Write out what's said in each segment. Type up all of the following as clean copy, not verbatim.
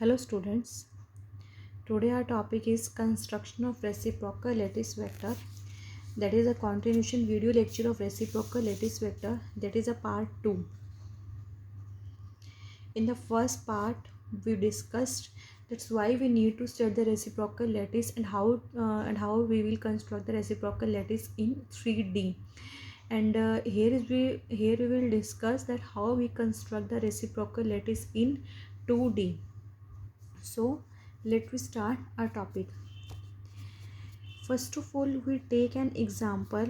Hello students, today our topic is construction of reciprocal lattice vector, that is a continuation video lecture of reciprocal lattice vector, that is a part 2. In the first part we discussed that's why we need to study the reciprocal lattice and how we will construct the reciprocal lattice in 3D. And here we will discuss that how we construct the reciprocal lattice in 2D. So let me start our topic. First of all, we take an example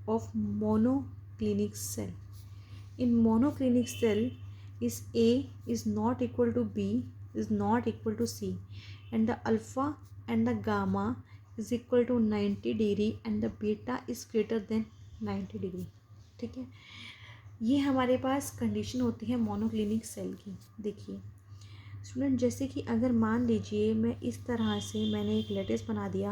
of monoclinic cell. In monoclinic cell, is A is not equal to B is not equal to C, and the alpha and the gamma is equal to 90 degree and the beta is greater than 90 degree. ठीक है, ये हमारे पास condition होती है monoclinic cell की. देखिए student, जैसे कि अगर मान लीजिए मैं इस तरह से मैंने एक लेटेस बना दिया,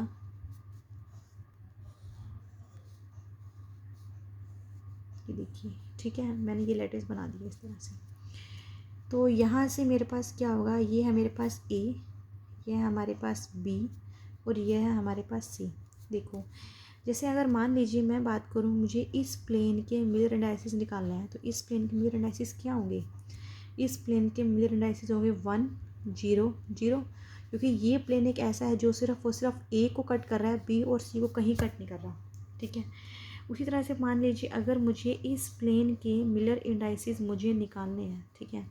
ये देखिए, ठीक है, मैंने ये लेटेस बना दिया इस तरह से. तो यहाँ से मेरे पास क्या होगा, ये है मेरे पास ए, ये है हमारे पास बी और ये है हमारे पास सी. देखो, जैसे अगर मान लीजिए मैं बात करूँ, मुझे इस प्लेन के मिरर इंडाइसिस निकालना है, तो इस प्लेन के मिरर इंडाइसिस क्या होंगे, इस प्लेन के मिरर इंडाइसिस होंगे 1 0 0, क्योंकि ये प्लेन एक ऐसा है जो सिर्फ और सिर्फ ए को कट कर रहा है, बी और सी को कहीं कट नहीं कर रहा. ठीक है, उसी तरह से मान लीजिए अगर मुझे इस प्लेन के मिरर इंडाइसिस मुझे निकालने हैं, ठीक है,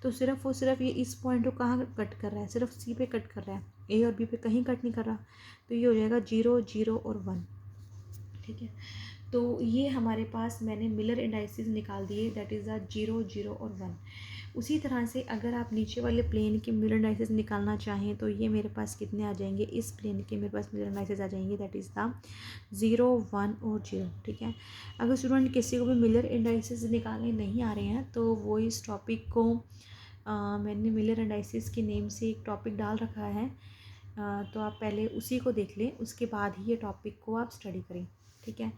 तो सिर्फ और सिर्फ ये इस पॉइंट को कहाँ कट कर रहा है, सिर्फ सी पे कट कर रहा है, ए और बी पे कहीं कट नहीं कर रहा. तो ये हो जाएगा 0 0 और 1. ठीक है, तो ये हमारे पास मैंने मिलर इंडाइसिस निकाल दिए, दैट इज़ द 0 0 और 1. उसी तरह से अगर आप नीचे वाले प्लेन के मिलर इंडाइसिस निकालना चाहें तो ये मेरे पास कितने आ जाएंगे, इस प्लेन के मेरे पास मिलर इंडाइसिस आ जाएंगे, दैट इज़ द 0 1 और 0. ठीक है, अगर स्टूडेंट किसी को भी मिलर इंडाइसिस निकालने नहीं आ रहे हैं तो वो इस टॉपिक को मैंने मिलर इंडाइसिस के नेम से एक टॉपिक डाल रखा है, तो आप पहले उसी को देख लें, उसके बाद ही ये टॉपिक को आप स्टडी करें. ठीक है,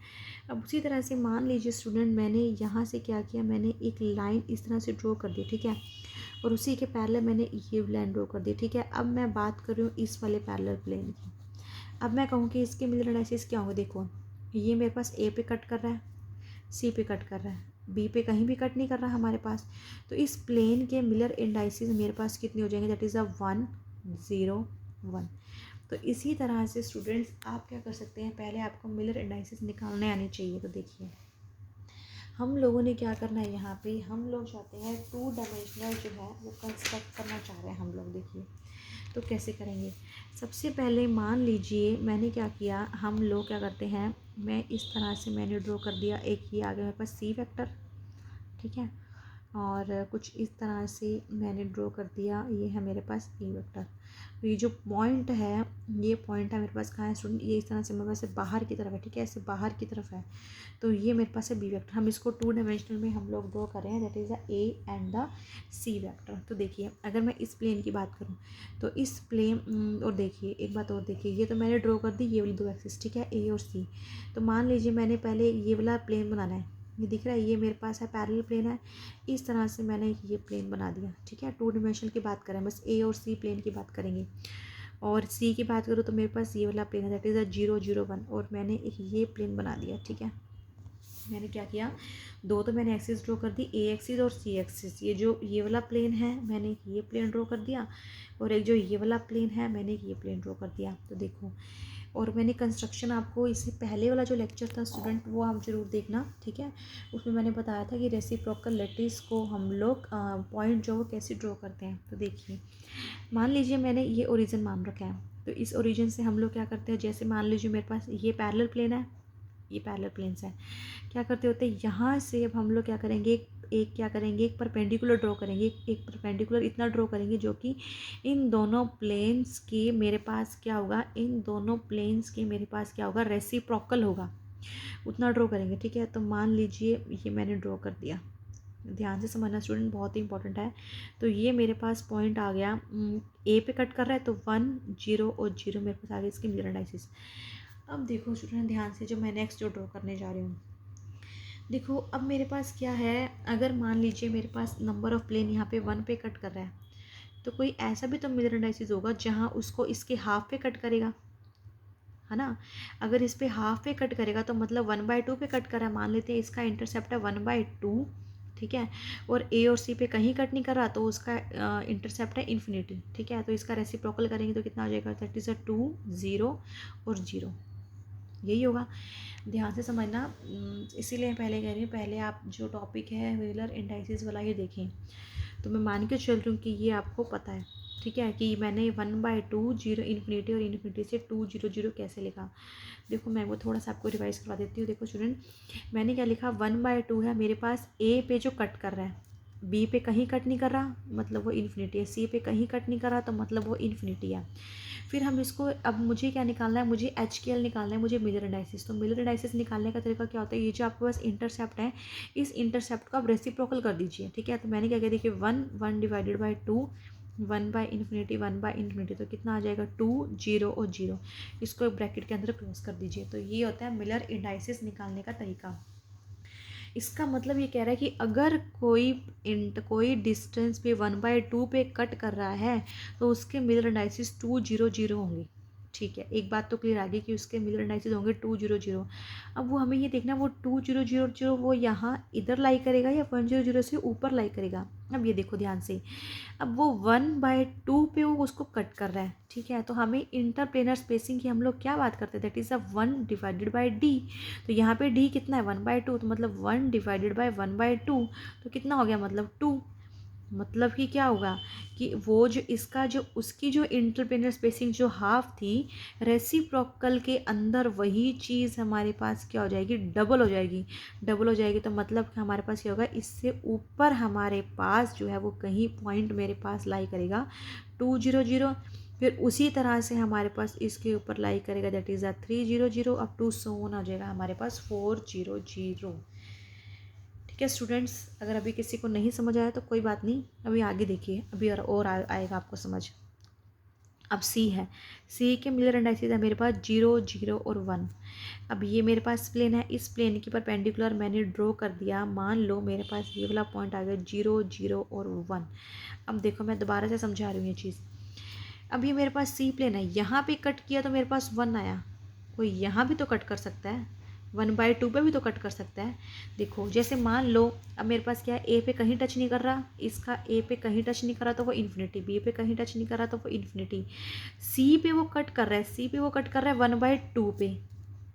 अब उसी तरह से मान लीजिए स्टूडेंट, मैंने यहाँ से क्या किया, मैंने एक लाइन इस तरह से ड्रॉ कर दी. ठीक है, और उसी के पैरेलल मैंने ये लाइन ड्रॉ कर दी. ठीक है, अब मैं बात कर रही हूँ इस वाले पैरेलल प्लेन की. अब मैं कहूँ कि इसके मिलर इंडाइसिस क्या होंगे. देखो, ये मेरे पास ए पे कट कर रहा है, सी पे कट कर रहा है, बी पे कहीं भी कट नहीं कर रहा हमारे पास. तो इस प्लेन के मिलर इंडाइसिस मेरे पास कितने हो जाएंगे, दैट इज़ अ 1 0 1. तो इसी तरह से स्टूडेंट्स आप क्या कर सकते हैं, पहले आपको मिलर इंडाइसिस निकालने आनी चाहिए. तो देखिए हम लोगों ने क्या करना है, यहाँ पे हम लोग चाहते हैं 2 डायमेंशनल जो है वो कंस्ट्रक्ट करना चाह रहे हैं हम लोग. देखिए तो कैसे करेंगे, सबसे पहले मान लीजिए मैंने क्या किया, हम लोग क्या करते हैं, मैं इस तरह से मैंने ड्रॉ कर दिया, एक ये आ गया मेरे पास सी वेक्टर. ठीक है, और कुछ इस तरह से मैंने ड्रॉ कर दिया, ये है मेरे पास ई वेक्टर. तो ये जो पॉइंट है, ये पॉइंट है मेरे पास कहाँ है स्टूडेंट, ये इस तरह से मेरे पास बाहर की तरफ है. ठीक है, ऐसे बाहर की तरफ है, तो ये मेरे पास है बी वेक्टर. हम इसको 2 डायमेंशनल में हम लोग ड्रॉ कर रहे हैं, that is the A and the C vector. तो देखिए अगर मैं इस प्लेन की बात करूँ तो इस प्लेन, और देखिए एक बात और देखिए, ये तो मैंने ड्रॉ कर दी ये वाली 2 एक्सिस. ठीक है, ए और सी. तो मान लीजिए मैंने पहले ये वाला प्लेन बनाना है, ये दिख रहा है, ये मेरे पास है पैरेलल प्लेन है, इस तरह से मैंने ये प्लेन बना दिया. ठीक है, 2 डायमेंशनल की बात करें, बस ए और सी प्लेन की बात करेंगे. और सी की बात करूँ तो मेरे पास ये वाला प्लेन है, दैट इज़ अ 0 0 1, और मैंने एक ये प्लेन बना दिया. ठीक है, मैंने क्या किया, 2 तो मैंने एक्सिस ड्रॉ कर दी, ए एक्सिस और सी एक्सिस. ये वाला प्लेन है, मैंने ये प्लेन ड्रॉ कर दिया, और एक जो ये वाला प्लेन है मैंने ये प्लेन ड्रॉ कर दिया. तो देखो, और मैंने कंस्ट्रक्शन आपको इससे पहले वाला जो लेक्चर था स्टूडेंट वो आप ज़रूर देखना. ठीक है, उसमें मैंने बताया था कि रेसिप्रोकल लेटिस को हम लोग पॉइंट जो वो कैसे ड्रॉ करते हैं. तो देखिए मान लीजिए मैंने ये ओरिजिन मान रखा है, तो इस ओरिजिन से हम लोग क्या करते हैं, जैसे मान लीजिए मेरे पास ये पैरेलल प्लेन है, ये पैरेलल प्लेन्स है, क्या करते होते हैं यहाँ से अब हम लोग क्या करेंगे, एक परपेंडिकुलर ड्रॉ करेंगे, एक परपेंडिकुलर इतना ड्रॉ करेंगे जो कि इन दोनों प्लेन्स के मेरे पास क्या होगा, इन दोनों प्लेन्स के मेरे पास क्या होगा, रेसिप्रोकल होगा, उतना ड्रॉ करेंगे. ठीक है, तो मान लीजिए ये मैंने ड्रॉ कर दिया, ध्यान से समझना स्टूडेंट, बहुत ही इंपॉर्टेंट है. तो ये मेरे पास पॉइंट आ गया, ए पे कट कर रहा है, तो 1 0 और 0 मेरे पास आ गया इसकी मिरर इंडाइसिस. अब देखो स्टूडेंट ध्यान से, जो मैं नेक्स्ट जो ड्रॉ करने जा रही हूँ, देखो अब मेरे पास क्या है, अगर मान लीजिए मेरे पास नंबर ऑफ़ प्लेन यहाँ पे 1 पे कट कर रहा है, तो कोई ऐसा भी तो मिलर इंडाइसिस होगा जहाँ उसको इसके हाफ पे कट करेगा, है ना। अगर इस पे हाफ पे कट करेगा तो मतलब 1/2 पे कट करा, मान लेते हैं इसका इंटरसेप्ट है 1/2, ठीक है, और ए और सी पे कहीं कट नहीं कर रहा तो उसका इंटरसेप्ट है इन्फिनिटी, ठीक है। तो इसका रेसिप्रोकल करेंगे तो कितना हो जाएगा, दैट इज़ 2 0 और 0, यही होगा। ध्यान से समझना, इसीलिए पहले कह रही हूँ, पहले आप जो टॉपिक है मिलर इंडाइसिस वाला ये देखें। तो मैं मान के चल रही हूँ कि ये आपको पता है, ठीक है, कि मैंने 1/2 0 इन्फिनिटी और इन्फिनिटी से 2 0 0 कैसे लिखा। देखो मैं वो थोड़ा सा आपको रिवाइज करवा देती हूँ। देखो स्टूडेंट, मैंने क्या लिखा, 1/2 है मेरे पास, ए पे जो कट कर रहा है, बी पे कहीं कट नहीं कर रहा मतलब वो इन्फिनिटी है, सी पे कहीं कट नहीं कर रहा तो मतलब वो इन्फिनिटी है। फिर हम इसको, अब मुझे क्या निकालना है, मुझे एच के एल निकालना है, मुझे मिलर इंडाइसिस। तो मिलर इंडाइसिस निकालने का तरीका क्या होता है, ये जो आपके पास इंटरसेप्ट है, इस इंटरसेप्ट को आप रेसिप्रोकल कर दीजिए, ठीक है। तो मैंने क्या किया, देखिए 1 डिवाइडेड बाई 2, 1/इन्फिनिटी 1/इन्फिनिटी, तो कितना आ जाएगा 2 0 और 0, इसको एक ब्रैकेट के अंदर क्लोज कर दीजिए। तो ये होता है मिलर इंडाइसिस निकालने का तरीका। इसका मतलब ये कह रहा है कि अगर कोई डिस्टेंस पे 1/2 पे कट कर रहा है तो उसके मिलर इंडाइसिस 2 0 0 होंगे, ठीक है। एक बात तो क्लियर आ गई कि उसके मिलर इंडाइसिस होंगे 2 0 0। अब वो हमें ये देखना, वो 2 0 0 0 वो यहाँ इधर लाई करेगा या 1 0 0 से ऊपर लाई करेगा। अब ये देखो ध्यान से, अब वो 1/2 पे वो उसको कट कर रहा है, ठीक है। तो हमें इंटरप्लेनर स्पेसिंग की हम लोग क्या बात करते हैं, that is 1 divided by D. तो यहाँ पे डी कितना है 1/2, तो मतलब 1 डिवाइडेड बाई 1/2, तो कितना हो गया मतलब 2। मतलब कि क्या होगा कि वो जो इसका जो उसकी जो इंटरप्लेनर स्पेसिंग जो हाफ थी, रेसिप्रोकल के अंदर वही चीज़ हमारे पास क्या हो जाएगी, डबल हो जाएगी। डबल हो जाएगी तो मतलब कि हमारे पास क्या होगा, इससे ऊपर हमारे पास जो है वो कहीं पॉइंट मेरे पास लाई करेगा 2 0 0। फिर उसी तरह से हमारे पास इसके ऊपर लाई करेगा, दैट इज़ 3 0 0 अप टू सोन हो जाएगा हमारे पास 4 0 0। ठीक है स्टूडेंट्स, अगर अभी किसी को नहीं समझ आया तो कोई बात नहीं, अभी आगे देखिए, अभी और आएगा आपको समझ। अब सी है, सी के मिलर इंडाइसिस है मेरे पास 0 0 और 1। अब ये मेरे पास प्लेन है, इस प्लेन की परपेंडिकुलर मैंने ड्रॉ कर दिया, मान लो मेरे पास ये वाला पॉइंट आ गया 0 0 और 1। अब देखो मैं दोबारा से समझा रही हूँ ये चीज़। अब ये मेरे पास सी प्लेन है, यहाँ पे कट किया तो मेरे पास 1 आया, कोई यहाँ भी तो कट कर सकता है, 1/2 पे भी तो कट कर सकता है। देखो जैसे मान लो अब मेरे पास क्या है, ए पे कहीं टच नहीं कर रहा, इसका ए पे कहीं टच नहीं कर रहा तो वो इन्फिनिटी, बी पे कहीं टच नहीं कर रहा तो वो इन्फिनिटी, सी पे वो कट कर रहा है, सी पे वो कट कर रहा है 1/2 पे।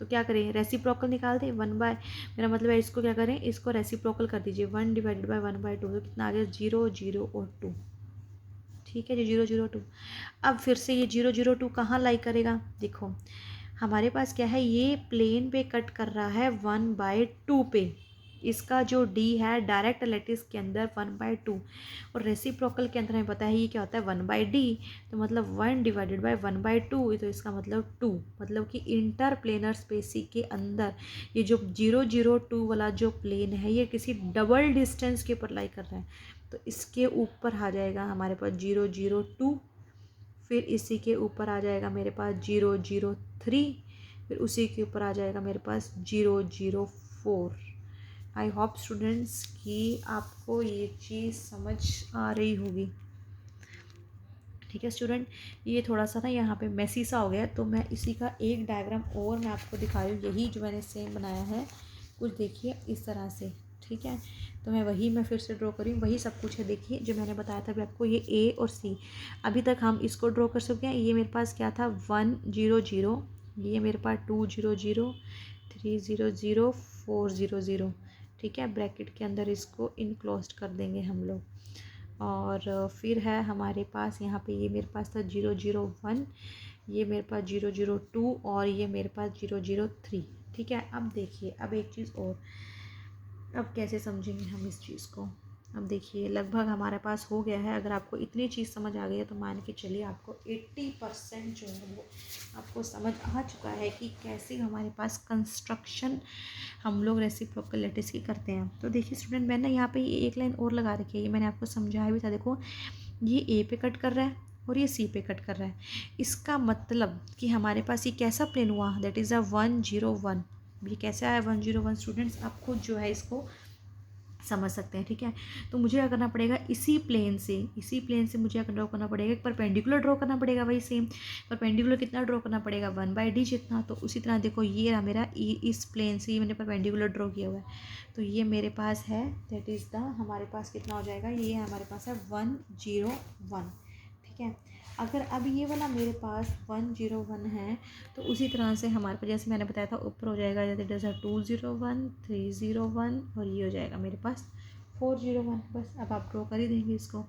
तो क्या करें, रेसिप्रोकल निकाल दें, मेरा मतलब है इसको क्या करें, इसको रेसिप्रोकल कर दीजिए, 1 डिवाइडेड बाई 1/2, तो कितना आ गया 0 0 और 2, ठीक है जी 0 0 2। अब फिर से ये 0 0 2 कहाँ लाई करेगा, देखो हमारे पास क्या है, ये प्लेन पे कट कर रहा है 1/2 पे, इसका जो डी है डायरेक्ट लैटिस के अंदर 1/2, और रेसिप्रोकल के अंदर हमें पता है ये क्या होता है 1/d, तो मतलब 1 डिवाइडेड बाई 1/2, तो इसका मतलब 2, मतलब कि इंटर प्लेनर स्पेसिंग के अंदर ये जो 0 0 2 वाला जो प्लेन है ये किसी डबल डिस्टेंस के ऊपर लाई कर रहा है, तो इसके ऊपर आ जाएगा हमारे पास 0 0 2, फिर इसी के ऊपर आ जाएगा मेरे पास 0 0 3, फिर उसी के ऊपर आ जाएगा मेरे पास 0 0 4। आई होप स्टूडेंट्स कि आपको ये चीज़ समझ आ रही होगी। ठीक है स्टूडेंट, ये थोड़ा सा ना यहाँ पे मेसी सा हो गया, तो मैं इसी का एक डायग्राम और मैं आपको दिखा रही हूँ, यही जो मैंने सेम बनाया है कुछ देखिए इस तरह से, ठीक है। तो मैं फिर से ड्रॉ करी, वही सब कुछ है, देखिए जो मैंने बताया था अभी आपको, ये ए और सी, अभी तक हम इसको ड्रॉ कर सकते हैं। ये मेरे पास क्या था 1 0 0, ये मेरे पास 2 0 0, 3 0 0, 4 0 0, ठीक है। ब्रैकेट के अंदर इसको इनक्लोज कर देंगे हम लोग, और फिर है हमारे पास यहाँ पे ये मेरे पास था 0 0 1, ये मेरे पास 0 0 2, और ये मेरे पास 0 0 3, ठीक है। अब देखिए, अब एक चीज़ और, अब कैसे समझेंगे हम इस चीज़ को। अब देखिए लगभग हमारे पास हो गया है, अगर आपको इतनी चीज़ समझ आ गई है तो मान के चलिए आपको 80% जो है वो आपको समझ आ चुका है कि कैसे हमारे पास कंस्ट्रक्शन हम लोग रेसिप्रोकल लैटिस की करते हैं। तो देखिए स्टूडेंट, मैंने यहाँ पे ये एक लाइन और लगा रखी है, ये मैंने आपको समझाया भी था। देखो ये ए पे कट कर रहा है और ये सी पे कट कर रहा है, इसका मतलब कि हमारे पास ये कैसा प्लेन हुआ, दैट इज़ 1 0 1। ये कैसे आया 1 0 1 स्टूडेंट्स, आप खुद जो है इसको समझ सकते हैं, ठीक है। तो मुझे क्या करना पड़ेगा, इसी प्लेन से मुझे क्या ड्रॉ करना पड़ेगा, एक परपेंडिकुलर ड्रॉ करना पड़ेगा। वही सेम परपेंडिकुलर कितना ड्रॉ करना पड़ेगा, 1/d जितना। तो उसी तरह देखो ये रहा मेरा इस प्लेन से मैंने परपेंडिकुलर ड्रॉ किया हुआ है, तो ये मेरे पास है, दैट इज़ द हमारे पास कितना हो जाएगा, ये हमारे पास है 101, ठीक है। अगर अब ये वाला मेरे पास 101 है, तो उसी तरह से हमारे पास जैसे मैंने बताया था ऊपर हो जाएगा, जैसे 201, 301 और ये हो जाएगा मेरे पास 401। बस अब आप ड्रॉ कर ही देंगे इसको,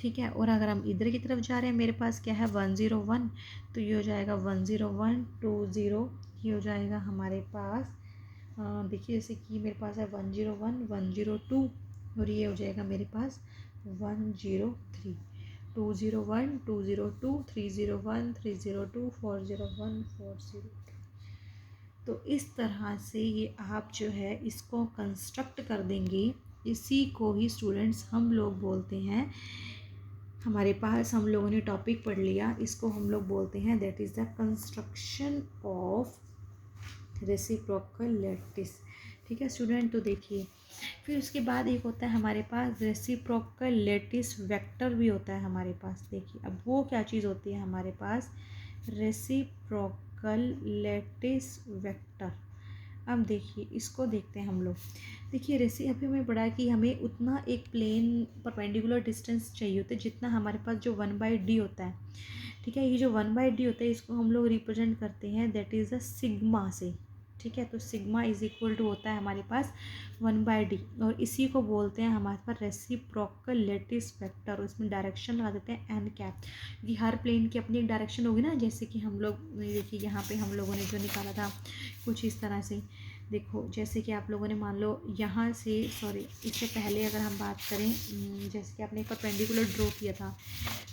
ठीक है। और अगर हम इधर की तरफ जा रहे हैं, मेरे पास क्या है 101, तो ये हो जाएगा 101, 20, ये हो जाएगा हमारे पास देखिए जैसे कि मेरे पास है 101, 102 और ये हो जाएगा मेरे पास 103, 201, 202, 301, 302, 401, 402। तो इस तरह से ये आप जो है इसको कंस्ट्रक्ट कर देंगे। इसी को ही स्टूडेंट्स हम लोग बोलते हैं, हमारे पास हम लोगों ने टॉपिक पढ़ लिया, इसको हम लोग बोलते हैं that is the construction of reciprocal lattice, ठीक है स्टूडेंट। तो देखिए फिर उसके बाद एक होता है हमारे पास रेसिप्रोकल लैटिस वेक्टर भी होता है हमारे पास। देखिए अब वो क्या चीज़ होती है हमारे पास, रेसिप्रोकल लैटिस वेक्टर। अब देखिए इसको देखते हैं हम लोग। देखिए रेसी अभी हमें पढ़ा कि हमें उतना एक प्लेन परपेंडिकुलर डिस्टेंस चाहिए होता है जितना हमारे पास जो 1/d होता है, ठीक है। ये जो 1/d होता है इसको हम लोग रिप्रेजेंट करते हैं दैट इज़ अ सिग्मा से, ठीक है। तो सिग्मा इज इक्वल टू होता है हमारे पास 1/d और इसी को बोलते हैं हमारे पास रेसिप्रोकल लैटिस वेक्टर। इसमें डायरेक्शन लगा देते हैं n कैप, क्योंकि हर प्लेन की अपनी एक डायरेक्शन होगी ना। जैसे कि हम लोग देखिए यहाँ पे हम लोगों ने जो निकाला था कुछ इस तरह से, देखो जैसे कि आप लोगों ने मान लो यहाँ से, सॉरी इससे पहले अगर हम बात करें, जैसे कि आपने एक परपेंडिकुलर ड्रॉ किया था,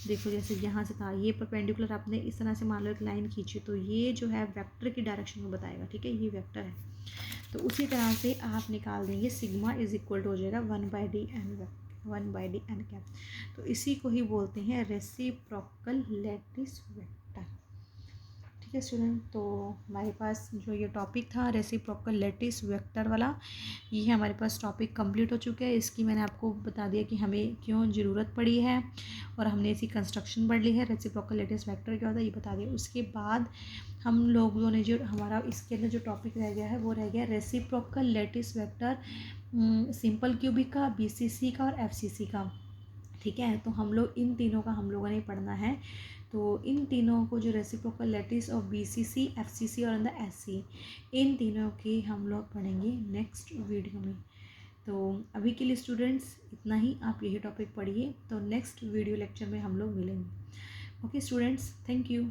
देखो जैसे यहाँ से था ये परपेंडिकुलर, आपने इस तरह से मान लो एक लाइन खींची, तो ये जो है वेक्टर की डायरेक्शन में बताएगा, ठीक है, ये वेक्टर है। तो उसी तरह से आप निकाल देंगे सिग्मा इज इक्वल टू हो जाएगा 1/d n कैप। तो इसी को ही बोलते हैं रेसिप्रोकल लैटिस वेक्टर, ठीक है स्टूडेंट। तो हमारे पास जो ये टॉपिक था रेसिप्रोकल लैटिस वेक्टर वाला, ये हमारे पास टॉपिक कंप्लीट हो चुका है। इसकी मैंने आपको बता दिया कि हमें क्यों ज़रूरत पड़ी है और हमने इसकी कंस्ट्रक्शन पढ़ ली है। रेसिप्रोकल लैटिस वेक्टर क्या होता है ये बता दिया। उसके बाद हम लोगों ने जो हमारा इसके अंदर जो टॉपिक रह गया है वो रह गया reciprocal lattice vector simple cubic का, बीसीसी का और एफसीसी का, ठीक है। तो हम लोग इन तीनों का हम लोगों ने पढ़ना है। तो इन तीनों को जो रेसिप्रोकल लैटिस और बीसीसी, एफसीसी और अंदर एससी, इन तीनों की हम लोग पढ़ेंगे नेक्स्ट वीडियो में। तो अभी के लिए स्टूडेंट्स इतना ही, आप यही टॉपिक पढ़िए। तो नेक्स्ट वीडियो लेक्चर में हम लोग मिलेंगे। Okay students, thank you.